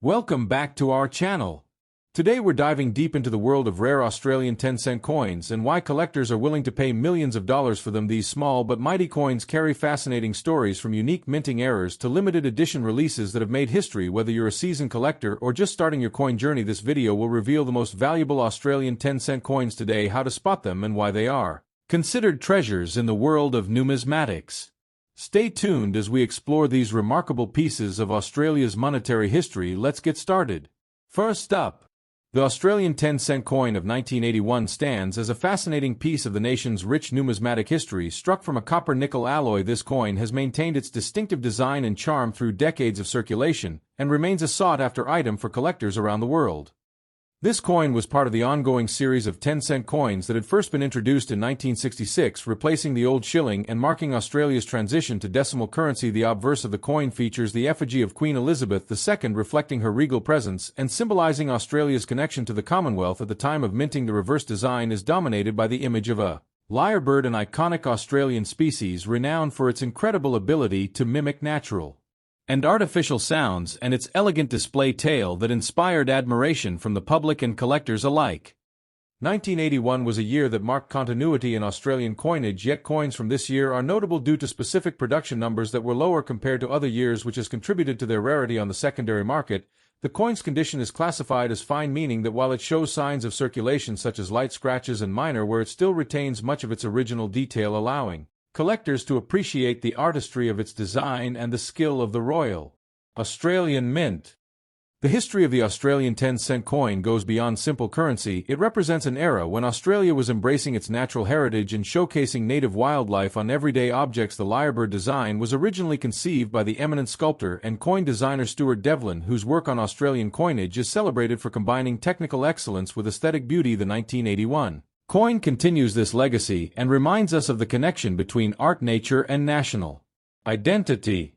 Welcome back to our channel. Today we're diving deep into the world of rare Australian 10-cent coins and why collectors are willing to pay millions of dollars for them. These small but mighty coins carry fascinating stories, from unique minting errors to limited edition releases that have made history. Whether you're a seasoned collector or just starting your coin journey, this video will reveal the most valuable Australian 10-cent coins today, how to spot them, and why they are considered treasures in the world of numismatics. Stay tuned as we explore these remarkable pieces of Australia's monetary history. Let's get started. First up, the Australian 10-cent coin of 1981 stands as a fascinating piece of the nation's rich numismatic history. Struck from a copper-nickel alloy, this coin has maintained its distinctive design and charm through decades of circulation and remains a sought-after item for collectors around the world. This coin was part of the ongoing series of 10-cent coins that had first been introduced in 1966, replacing the old shilling and marking Australia's transition to decimal currency. The obverse of the coin features the effigy of Queen Elizabeth II, reflecting her regal presence and symbolising Australia's connection to the Commonwealth at the time of minting. The reverse design is dominated by the image of a lyrebird, an iconic Australian species renowned for its incredible ability to mimic natural and artificial sounds, and its elegant display tail that inspired admiration from the public and collectors alike. 1981 was a year that marked continuity in Australian coinage, yet coins from this year are notable due to specific production numbers that were lower compared to other years, which has contributed to their rarity on the secondary market. The coin's condition is classified as fine, meaning that while it shows signs of circulation such as light scratches and minor wear, it still retains much of its original detail, allowing collectors to appreciate the artistry of its design and the skill of the Royal Australian Mint. The history of the Australian 10-cent coin goes beyond simple currency. It represents an era when Australia was embracing its natural heritage and showcasing native wildlife on everyday objects. The lyrebird design was originally conceived by the eminent sculptor and coin designer Stuart Devlin, whose work on Australian coinage is celebrated for combining technical excellence with aesthetic beauty. The 1981 coin continues this legacy and reminds us of the connection between art, nature, and national identity.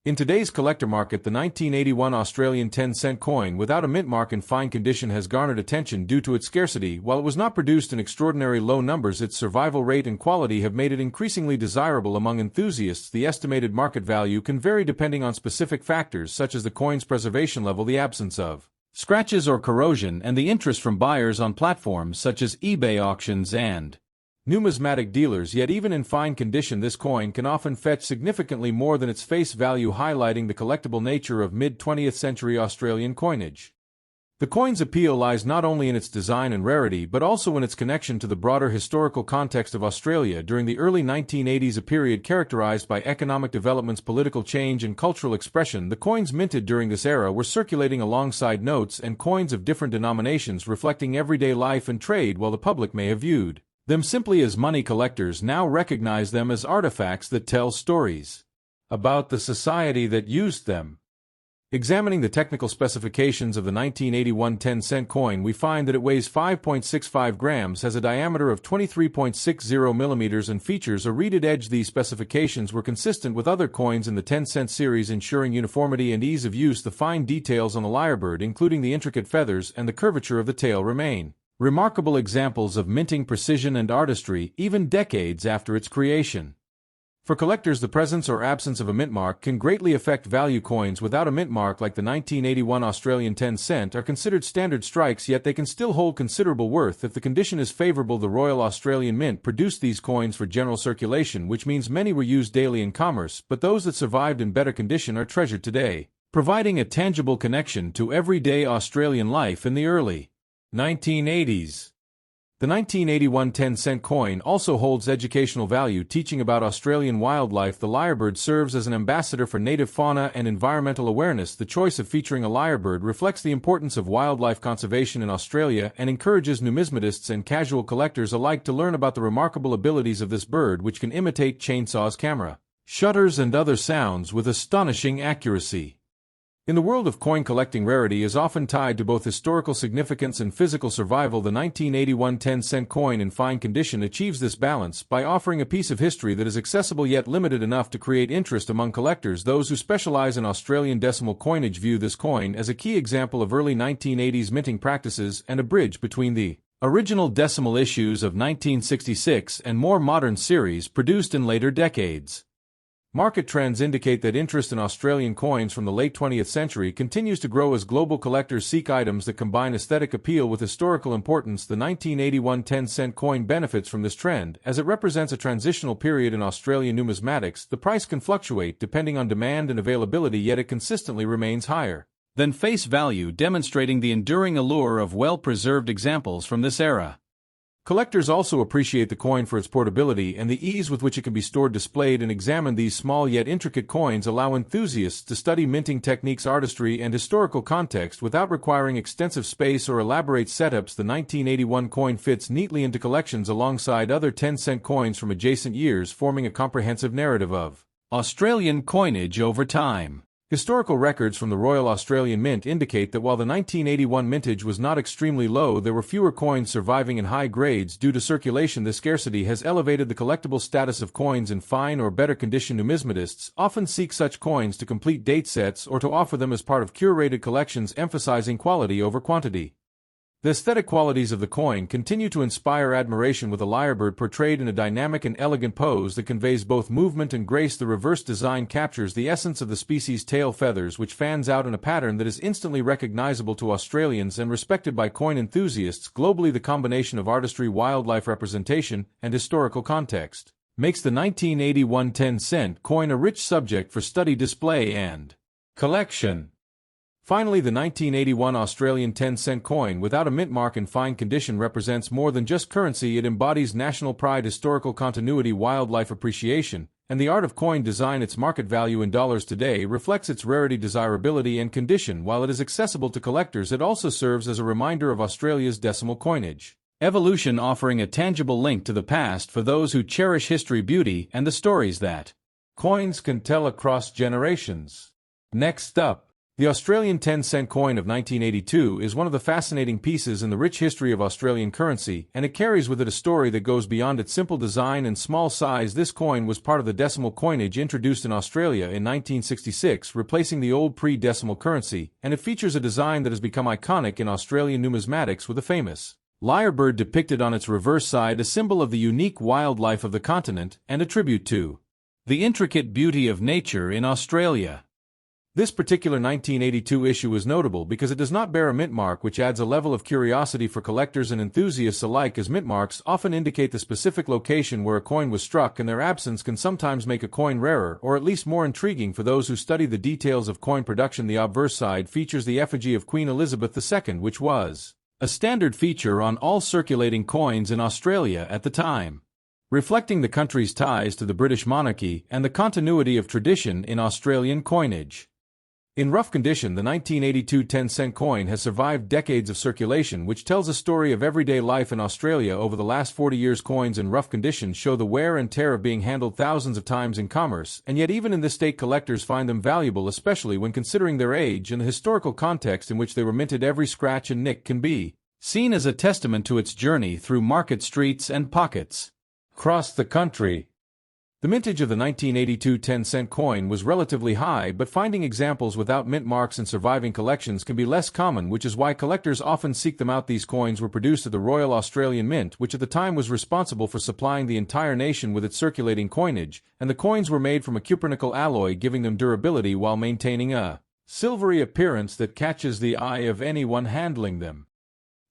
In today's collector market, the 1981 Australian 10-cent coin without a mint mark in fine condition has garnered attention due to its scarcity. While it was not produced in extraordinary low numbers, its survival rate and quality have made it increasingly desirable among enthusiasts. The estimated market value can vary depending on specific factors such as the coin's preservation level, the absence of scratches or corrosion, and the interest from buyers on platforms such as eBay auctions and numismatic dealers. Yet even in fine condition, this coin can often fetch significantly more than its face value, highlighting the collectible nature of mid-20th century Australian coinage. The coin's appeal lies not only in its design and rarity, but also in its connection to the broader historical context of Australia during the early 1980s, a period characterized by economic developments, political change, and cultural expression. The coins minted during this era were circulating alongside notes and coins of different denominations, reflecting everyday life and trade. While the public may have viewed them simply as money, collectors now recognize them as artifacts that tell stories about the society that used them. Examining the technical specifications of the 1981 10-cent coin, we find that it weighs 5.65 grams, has a diameter of 23.60 millimeters, and features a reeded edge. These specifications were consistent with other coins in the 10-cent series, ensuring uniformity and ease of use. The fine details on the lyrebird, including the intricate feathers and the curvature of the tail, remain remarkable examples of minting precision and artistry even decades after its creation. For collectors, the presence or absence of a mint mark can greatly affect value. Coins without a mint mark, like the 1981 Australian 10-cent, are considered standard strikes, yet they can still hold considerable worth if the condition is favourable. The Royal Australian Mint produced these coins for general circulation, which means many were used daily in commerce, but those that survived in better condition are treasured today, providing a tangible connection to everyday Australian life in the early 1980s. The 1981 10-cent coin also holds educational value, teaching about Australian wildlife. The lyrebird serves as an ambassador for native fauna and environmental awareness. The choice of featuring a lyrebird reflects the importance of wildlife conservation in Australia and encourages numismatists and casual collectors alike to learn about the remarkable abilities of this bird, which can imitate chainsaws, camera shutters, and other sounds with astonishing accuracy. In the world of coin collecting, rarity is often tied to both historical significance and physical survival. The 1981 10-cent coin in fine condition achieves this balance by offering a piece of history that is accessible yet limited enough to create interest among collectors. Those who specialize in Australian decimal coinage view this coin as a key example of early 1980s minting practices and a bridge between the original decimal issues of 1966 and more modern series produced in later decades. Market trends indicate that interest in Australian coins from the late 20th century continues to grow as global collectors seek items that combine aesthetic appeal with historical importance. The 1981 10-cent coin benefits from this trend, as it represents a transitional period in Australian numismatics. The price can fluctuate depending on demand and availability, yet it consistently remains higher than face value, demonstrating the enduring allure of well-preserved examples from this era. Collectors also appreciate the coin for its portability and the ease with which it can be stored, displayed, and examined. These small yet intricate coins allow enthusiasts to study minting techniques, artistry, and historical context without requiring extensive space or elaborate setups. The 1981 coin fits neatly into collections alongside other 10-cent coins from adjacent years, forming a comprehensive narrative of Australian coinage over time. Historical records from the Royal Australian Mint indicate that while the 1981 mintage was not extremely low, there were fewer coins surviving in high grades due to circulation. This scarcity has elevated the collectible status of coins in fine or better condition. Numismatists often seek such coins to complete date sets or to offer them as part of curated collections, emphasizing quality over quantity. The aesthetic qualities of the coin continue to inspire admiration, with a lyrebird portrayed in a dynamic and elegant pose that conveys both movement and grace. The reverse design captures the essence of the species' tail feathers, which fans out in a pattern that is instantly recognizable to Australians and respected by coin enthusiasts globally. The combination of artistry, wildlife representation, and historical context makes the 1981 10-cent coin a rich subject for study, display, and collection. Finally, the 1981 Australian 10-cent coin, without a mint mark, in fine condition, represents more than just currency. It embodies national pride, historical continuity, wildlife appreciation, and the art of coin design. Its market value in dollars today reflects its rarity, desirability, and condition. While it is accessible to collectors, it also serves as a reminder of Australia's decimal coinage evolution, offering a tangible link to the past for those who cherish history, beauty, and the stories that coins can tell across generations. Next up, the Australian 10-cent coin of 1982 is one of the fascinating pieces in the rich history of Australian currency, and it carries with it a story that goes beyond its simple design and small size. This coin was part of the decimal coinage introduced in Australia in 1966, replacing the old pre-decimal currency, and it features a design that has become iconic in Australian numismatics, with a famous lyrebird depicted on its reverse side, a symbol of the unique wildlife of the continent and a tribute to the intricate beauty of nature in Australia. This particular 1982 issue is notable because it does not bear a mint mark, which adds a level of curiosity for collectors and enthusiasts alike, as mint marks often indicate the specific location where a coin was struck, and their absence can sometimes make a coin rarer, or at least more intriguing for those who study the details of coin production. The obverse side features the effigy of Queen Elizabeth II, which was a standard feature on all circulating coins in Australia at the time, reflecting the country's ties to the British monarchy and the continuity of tradition in Australian coinage. In rough condition, the 1982 10-cent coin has survived decades of circulation, which tells a story of everyday life in Australia over the last 40 years. Coins in rough condition show the wear and tear of being handled thousands of times in commerce, and yet even in this state collectors find them valuable, especially when considering their age and the historical context in which they were minted. Every scratch and nick can be seen as a testament to its journey through market streets and pockets across the country. The mintage of the 1982 10-cent coin was relatively high, but finding examples without mint marks in surviving collections can be less common, which is why collectors often seek them out. These coins were produced at the Royal Australian Mint, which at the time was responsible for supplying the entire nation with its circulating coinage, and the coins were made from a cupronickel alloy, giving them durability while maintaining a silvery appearance that catches the eye of anyone handling them.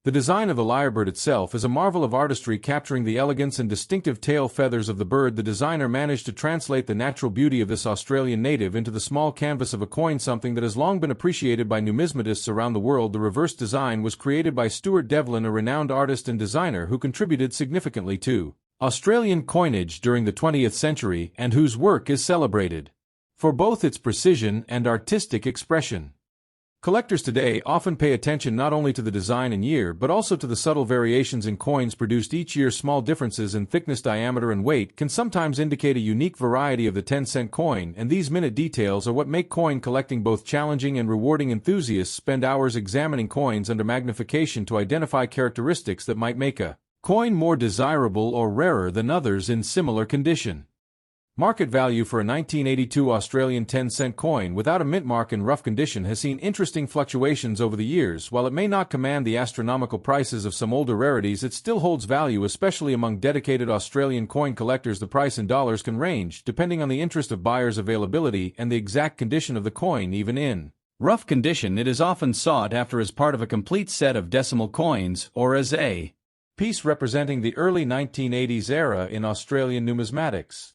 The design of the lyrebird itself is a marvel of artistry, capturing the elegance and distinctive tail feathers of the bird. The designer managed to translate the natural beauty of this Australian native into the small canvas of a coin, something that has long been appreciated by numismatists around the world. The reverse design was created by Stuart Devlin, a renowned artist and designer who contributed significantly to Australian coinage during the 20th century and whose work is celebrated for both its precision and artistic expression. Collectors today often pay attention not only to the design and year, but also to the subtle variations in coins produced each year. Small differences in thickness, diameter, and weight can sometimes indicate a unique variety of the 10-cent coin, and these minute details are what make coin collecting both challenging and rewarding. Enthusiasts spend hours examining coins under magnification to identify characteristics that might make a coin more desirable or rarer than others in similar condition. Market value for a 1982 Australian 10-cent coin without a mint mark in rough condition has seen interesting fluctuations over the years. While it may not command the astronomical prices of some older rarities, it still holds value, especially among dedicated Australian coin collectors. The price in dollars can range, depending on the interest of buyers' availability and the exact condition of the coin. Even in rough condition, it is often sought after as part of a complete set of decimal coins or as a piece representing the early 1980s era in Australian numismatics.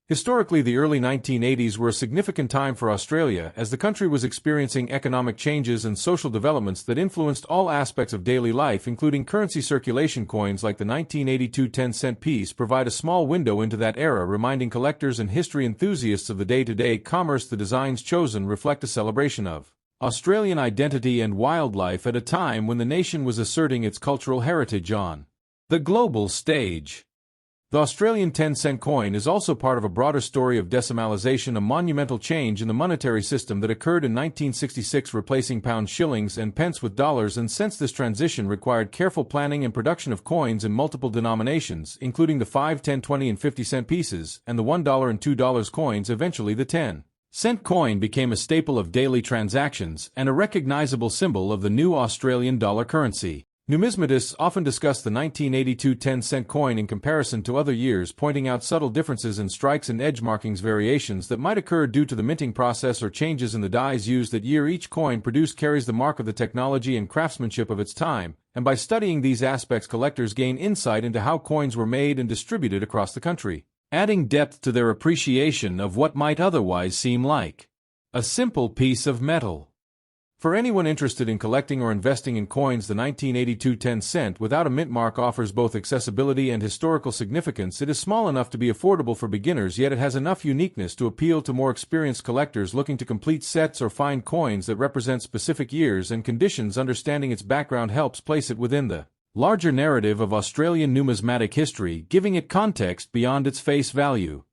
Historically, the early 1980s were a significant time for Australia, as the country was experiencing economic changes and social developments that influenced all aspects of daily life, including currency circulation. Coins like the 1982 10-cent piece provide a small window into that era, reminding collectors and history enthusiasts of the day-to-day commerce. The designs chosen reflect a celebration of Australian identity and wildlife at a time when the nation was asserting its cultural heritage on the global stage. The Australian 10-cent coin is also part of a broader story of decimalisation, a monumental change in the monetary system that occurred in 1966, replacing pounds, shillings, and pence with dollars and cents. This transition required careful planning and production of coins in multiple denominations, including the 5, 10, 20, and 50-cent pieces, and the $1 and $2 coins. Eventually, the 10-cent coin became a staple of daily transactions and a recognizable symbol of the new Australian dollar currency. Numismatists often discuss the 1982 10-cent coin in comparison to other years, pointing out subtle differences in strikes and edge markings, variations that might occur due to the minting process or changes in the dies used that year. Each coin produced carries the mark of the technology and craftsmanship of its time, and by studying these aspects, collectors gain insight into how coins were made and distributed across the country, adding depth to their appreciation of what might otherwise seem like a simple piece of metal. For anyone interested in collecting or investing in coins, the 1982 10-cent without a mint mark offers both accessibility and historical significance. It is small enough to be affordable for beginners, yet it has enough uniqueness to appeal to more experienced collectors looking to complete sets or find coins that represent specific years and conditions. Understanding its background helps place it within the larger narrative of Australian numismatic history, giving it context beyond its face value.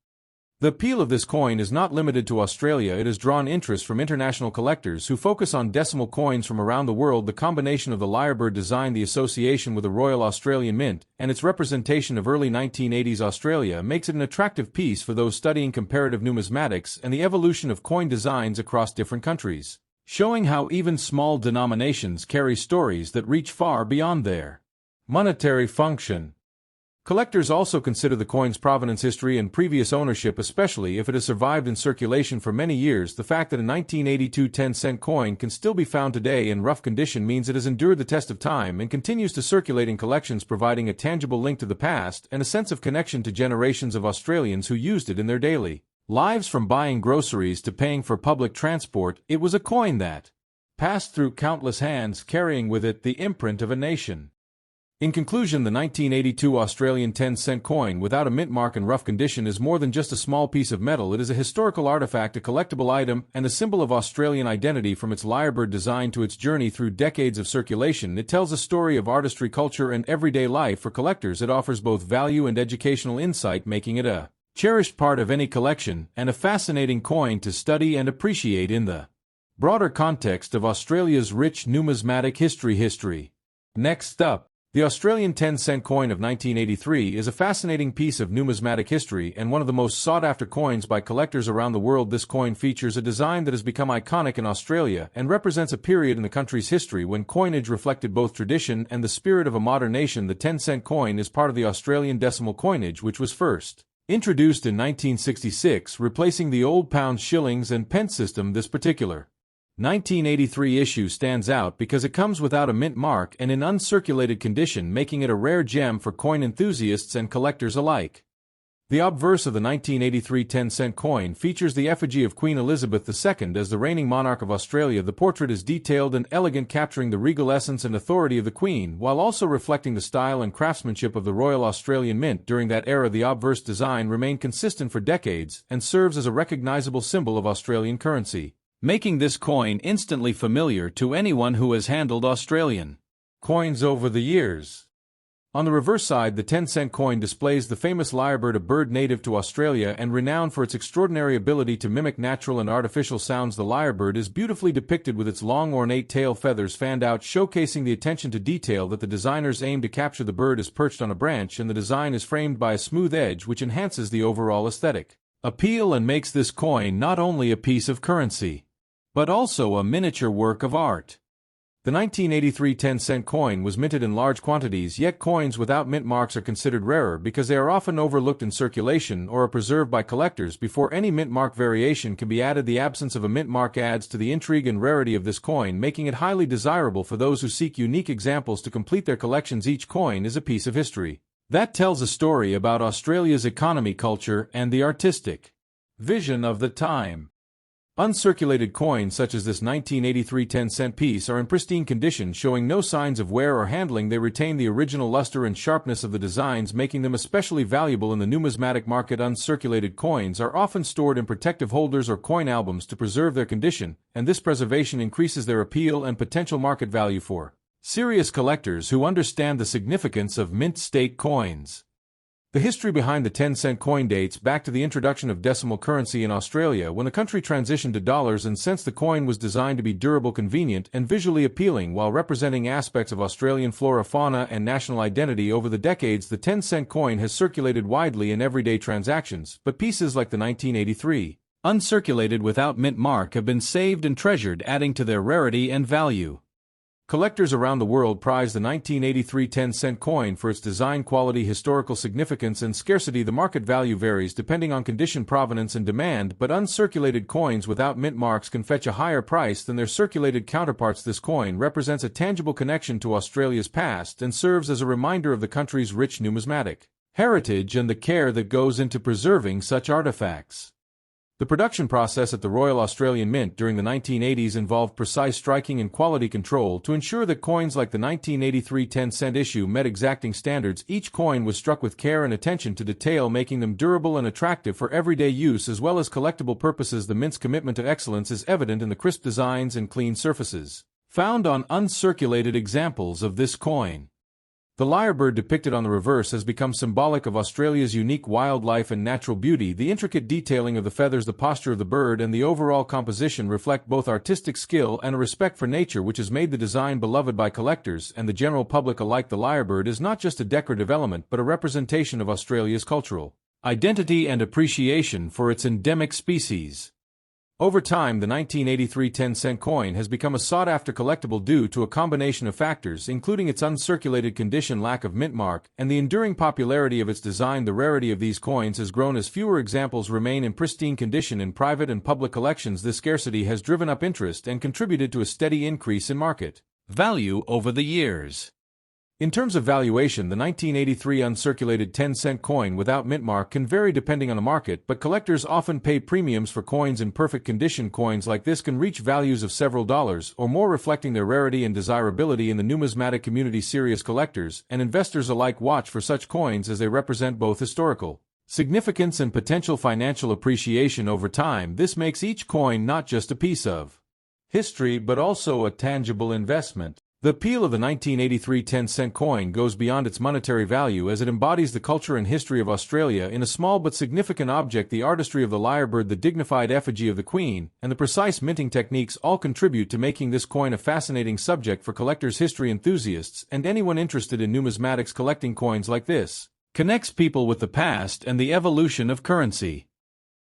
The appeal of this coin is not limited to Australia. It has drawn interest from international collectors who focus on decimal coins from around the world. The combination of the lyrebird design, the association with the Royal Australian Mint, and its representation of early 1980s Australia makes it an attractive piece for those studying comparative numismatics and the evolution of coin designs across different countries, showing how even small denominations carry stories that reach far beyond their monetary function. Collectors also consider the coin's provenance, history, and previous ownership, especially if it has survived in circulation for many years. The fact that a 1982 10-cent coin can still be found today in rough condition means it has endured the test of time and continues to circulate in collections, providing a tangible link to the past and a sense of connection to generations of Australians who used it in their daily lives. From buying groceries to paying for public transport, it was a coin that passed through countless hands, carrying with it the imprint of a nation. In conclusion, the 1982 Australian 10-cent coin without a mint mark in rough condition is more than just a small piece of metal. It is a historical artifact, a collectible item, and a symbol of Australian identity. From its lyrebird design to its journey through decades of circulation, it tells a story of artistry, culture, and everyday life. For collectors, it offers both value and educational insight, making it a cherished part of any collection and a fascinating coin to study and appreciate in the broader context of Australia's rich numismatic history. Next up, the Australian 10-cent coin of 1983 is a fascinating piece of numismatic history and one of the most sought-after coins by collectors around the world. This coin features a design that has become iconic in Australia and represents a period in the country's history when coinage reflected both tradition and the spirit of a modern nation. The 10-cent coin is part of the Australian decimal coinage, which was first introduced in 1966, replacing the old pounds, shillings, and pence system. This particular 1983 issue stands out because it comes without a mint mark and in uncirculated condition, making it a rare gem for coin enthusiasts and collectors alike. The obverse of the 1983 10-cent coin features the effigy of Queen Elizabeth II as the reigning monarch of Australia. The portrait is detailed and elegant, capturing the regal essence and authority of the Queen, while also reflecting the style and craftsmanship of the Royal Australian Mint. During that era, the obverse design remained consistent for decades and serves as a recognizable symbol of Australian currency, making this coin instantly familiar to anyone who has handled Australian coins over the years. On the reverse side, the 10-cent coin displays the famous lyrebird, a bird native to Australia and renowned for its extraordinary ability to mimic natural and artificial sounds. The lyrebird is beautifully depicted with its long ornate tail feathers fanned out, showcasing the attention to detail that the designers aim to capture. The bird is perched on a branch and the design is framed by a smooth edge which enhances the overall aesthetic. appeal and makes this coin not only a piece of currency, but also a miniature work of art. The 1983 10-cent coin was minted in large quantities, yet coins without mint marks are considered rarer because they are often overlooked in circulation or are preserved by collectors before any mint mark variation can be added. The absence of a mint mark adds to the intrigue and rarity of this coin, making it highly desirable for those who seek unique examples to complete their collections. Each coin is a piece of history that tells a story about Australia's economy, culture, and the artistic vision of the time. Uncirculated coins such as this 1983 10-cent piece are in pristine condition, showing no signs of wear or handling. They retain the original luster and sharpness of the designs, making them especially valuable in the numismatic market. Uncirculated coins are often stored in protective holders or coin albums to preserve their condition, and this preservation increases their appeal and potential market value for serious collectors who understand the significance of mint-state coins. The history behind the 10-cent coin dates back to the introduction of decimal currency in Australia. When the country transitioned to dollars and cents, the coin was designed to be durable, convenient, and visually appealing while representing aspects of Australian flora, fauna, and national identity. Over the decades, the 10-cent coin has circulated widely in everyday transactions, but pieces like the 1983 uncirculated without mint mark have been saved and treasured, adding to their rarity and value. Collectors around the world prize the 1983 10-cent coin for its design, quality, historical significance, and scarcity. The market value varies depending on condition, provenance, and demand, but uncirculated coins without mint marks can fetch a higher price than their circulated counterparts. This coin represents a tangible connection to Australia's past and serves as a reminder of the country's rich numismatic heritage and the care that goes into preserving such artifacts. The production process at the Royal Australian Mint during the 1980s involved precise striking and quality control to ensure that coins like the 1983 10-cent issue met exacting standards. Each coin was struck with care and attention to detail, making them durable and attractive for everyday use as well as collectible purposes. The Mint's commitment to excellence is evident in the crisp designs and clean surfaces found on uncirculated examples of this coin. The lyrebird depicted on the reverse has become symbolic of Australia's unique wildlife and natural beauty. The intricate detailing of the feathers, the posture of the bird, and the overall composition reflect both artistic skill and a respect for nature, which has made the design beloved by collectors and the general public alike. The lyrebird is not just a decorative element but a representation of Australia's cultural identity and appreciation for its endemic species. Over time, the 1983 10-cent coin has become a sought-after collectible due to a combination of factors, including its uncirculated condition, lack of mint mark, and the enduring popularity of its design. The rarity of these coins has grown as fewer examples remain in pristine condition in private and public collections. This scarcity has driven up interest and contributed to a steady increase in market value over the years. In terms of valuation, the 1983 uncirculated 10-cent coin without mint mark can vary depending on the market, but collectors often pay premiums for coins in perfect condition. Coins like this can reach values of several dollars or more, reflecting their rarity and desirability in the numismatic community. Serious collectors and investors alike watch for such coins as they represent both historical significance and potential financial appreciation over time. This makes each coin not just a piece of history but also a tangible investment. The appeal of the 1983 10-cent coin goes beyond its monetary value as it embodies the culture and history of Australia in a small but significant object. The artistry of the lyrebird, the dignified effigy of the Queen, and the precise minting techniques all contribute to making this coin a fascinating subject for collectors, history enthusiasts, and anyone interested in numismatics. Collecting coins like this connects people with the past and the evolution of currency.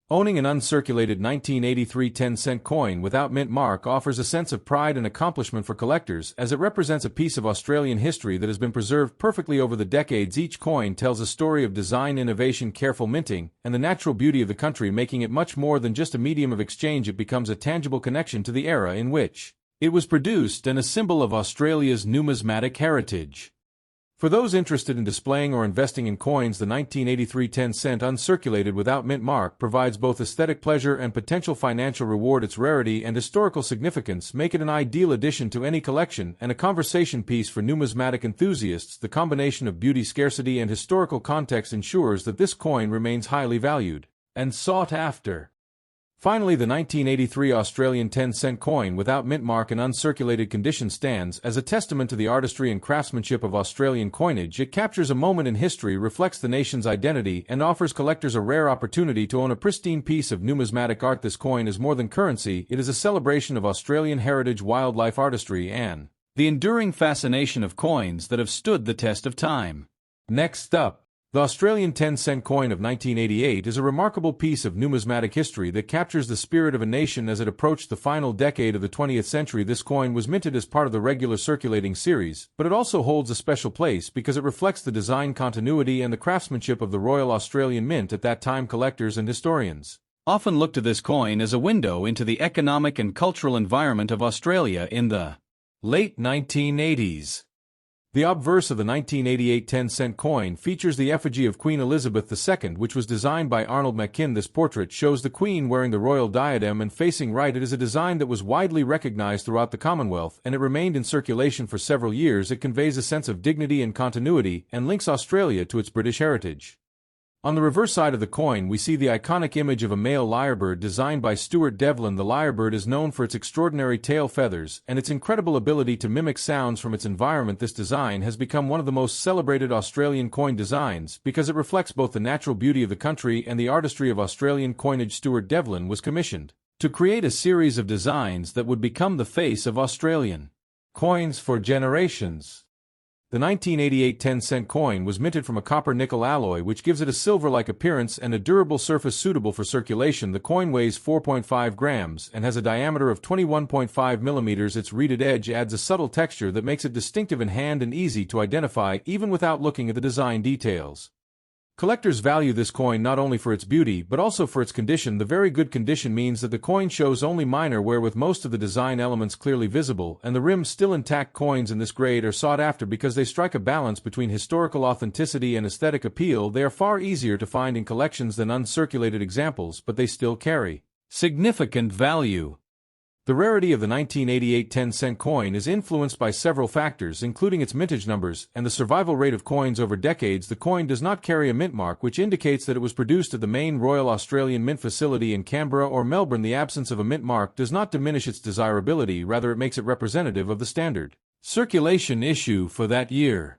Owning an uncirculated 1983 10-cent coin without mint mark offers a sense of pride and accomplishment for collectors, as it represents a piece of Australian history that has been preserved perfectly over the decades. Each coin tells a story of design, innovation, careful minting, and the natural beauty of the country, making it much more than just a medium of exchange. It becomes a tangible connection to the era in which it was produced and a symbol of Australia's numismatic heritage. For those interested in displaying or investing in coins, the 1983 10-cent uncirculated without mint mark provides both aesthetic pleasure and potential financial reward. Its rarity and historical significance make it an ideal addition to any collection and a conversation piece for numismatic enthusiasts. The combination of beauty, scarcity, and historical context ensures that this coin remains highly valued and sought after. Finally, the 1983 Australian 10-cent coin without mint mark in uncirculated condition stands as a testament to the artistry and craftsmanship of Australian coinage. It captures a moment in history, reflects the nation's identity, and offers collectors a rare opportunity to own a pristine piece of numismatic art. This coin is more than currency, it is a celebration of Australian heritage, wildlife, artistry, and the enduring fascination of coins that have stood the test of time. Next up, The Australian 10-cent coin of 1988 is a remarkable piece of numismatic history that captures the spirit of a nation as it approached the final decade of the 20th century. This coin was minted as part of the regular circulating series, but it also holds a special place because it reflects the design continuity and the craftsmanship of the Royal Australian Mint at that time. Collectors and historians often look to this coin as a window into the economic and cultural environment of Australia in the late 1980s. The obverse of the 1988 10-cent coin features the effigy of Queen Elizabeth II, which was designed by Arnold Mackin. This portrait shows the Queen wearing the royal diadem and facing right. It is a design that was widely recognized throughout the Commonwealth, and it remained in circulation for several years. It conveys a sense of dignity and continuity, and links Australia to its British heritage. On the reverse side of the coin we see the iconic image of a male lyrebird designed by Stuart Devlin. The lyrebird is known for its extraordinary tail feathers and its incredible ability to mimic sounds from its environment. This design has become one of the most celebrated Australian coin designs because it reflects both the natural beauty of the country and the artistry of Australian coinage. Stuart Devlin was commissioned to create a series of designs that would become the face of Australian coins for generations. The 1988 10-cent coin was minted from a copper-nickel alloy, which gives it a silver-like appearance and a durable surface suitable for circulation. The coin weighs 4.5 grams and has a diameter of 21.5 millimeters. Its reeded edge adds a subtle texture that makes it distinctive in hand and easy to identify even without looking at the design details. Collectors value this coin not only for its beauty but also for its condition. The very good condition means that the coin shows only minor wear with most of the design elements clearly visible and the rim still intact. Coins in this grade are sought after because they strike a balance between historical authenticity and aesthetic appeal. They are far easier to find in collections than uncirculated examples, but they still carry significant value. The rarity of the 1988 10-cent coin is influenced by several factors, including its mintage numbers and the survival rate of coins over decades. The coin does not carry a mint mark, which indicates that it was produced at the main Royal Australian Mint facility in Canberra or Melbourne. The absence of a mint mark does not diminish its desirability, rather it makes it representative of the standard circulation issue for that year.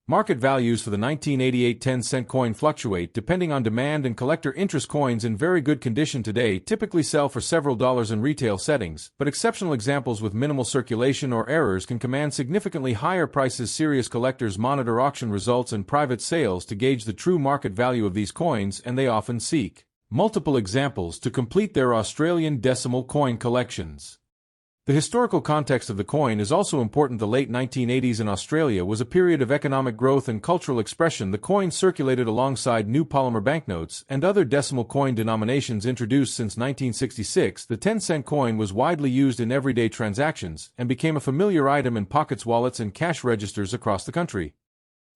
Market values for the 1988 10-cent coin fluctuate depending on demand and collector interest. Coins in very good condition today typically sell for several dollars in retail settings, but exceptional examples with minimal circulation or errors can command significantly higher prices. Serious collectors monitor auction results and private sales to gauge the true market value of these coins, and they often seek multiple examples to complete their Australian decimal coin collections. The historical context of the coin is also important. The late 1980s in Australia was a period of economic growth and cultural expression. The coin circulated alongside new polymer banknotes and other decimal coin denominations introduced since 1966. The 10-cent coin was widely used in everyday transactions and became a familiar item in pockets, wallets, and cash registers across the country.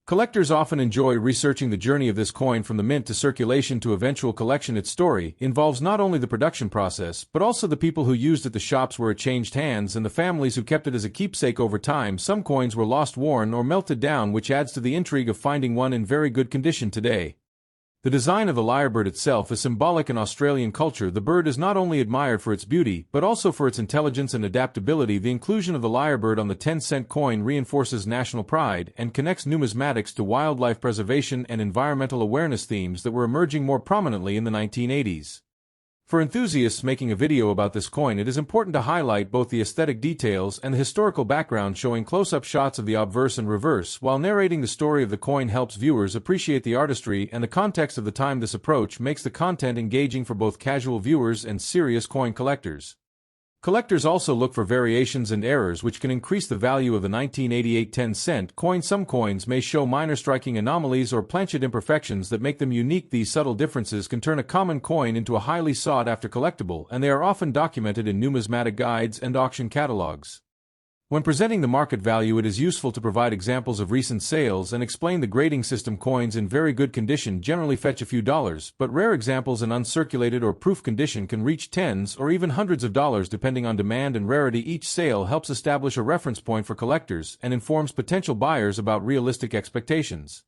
Collectors often enjoy researching the journey of this coin from the mint to circulation to eventual collection. Its story involves not only the production process, but also the people who used it, the shops where it changed hands, and the families who kept it as a keepsake. Over time, some coins were lost, worn, or melted down, which adds to the intrigue of finding one in very good condition today. The design of the lyrebird itself is symbolic in Australian culture. The bird is not only admired for its beauty, but also for its intelligence and adaptability. The inclusion of the lyrebird on the 10-cent coin reinforces national pride and connects numismatics to wildlife preservation and environmental awareness, themes that were emerging more prominently in the 1980s. For enthusiasts making a video about this coin, it is important to highlight both the aesthetic details and the historical background. Showing close-up shots of the obverse and reverse while narrating the story of the coin helps viewers appreciate the artistry and the context of the time. This approach makes the content engaging for both casual viewers and serious coin collectors. Collectors also look for variations and errors which can increase the value of the 1988 10-cent coin. Some coins may show minor striking anomalies or planchet imperfections that make them unique. These subtle differences can turn a common coin into a highly sought-after collectible, and they are often documented in numismatic guides and auction catalogs. When presenting the market value, it is useful to provide examples of recent sales and explain the grading system. Coins in very good condition generally fetch a few dollars, but rare examples in uncirculated or proof condition can reach tens or even hundreds of dollars depending on demand and rarity. Each sale helps establish a reference point for collectors and informs potential buyers about realistic expectations.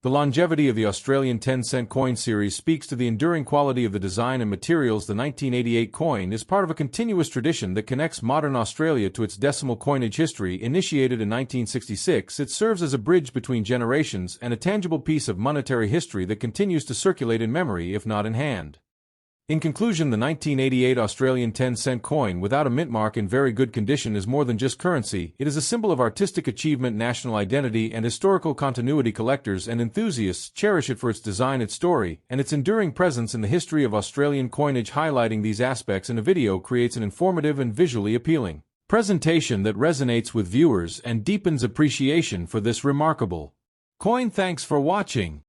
The longevity of the Australian 10-cent coin series speaks to the enduring quality of the design and materials. The 1988 coin is part of a continuous tradition that connects modern Australia to its decimal coinage history. Initiated in 1966, it serves as a bridge between generations and a tangible piece of monetary history that continues to circulate in memory, if not in hand. In conclusion, the 1988 Australian 10-cent coin without a mint mark in very good condition is more than just currency. It is a symbol of artistic achievement, national identity, and historical continuity. Collectors and enthusiasts cherish it for its design, its story, and its enduring presence in the history of Australian coinage. Highlighting these aspects in a video creates an informative and visually appealing presentation that resonates with viewers and deepens appreciation for this remarkable coin. Thanks for watching.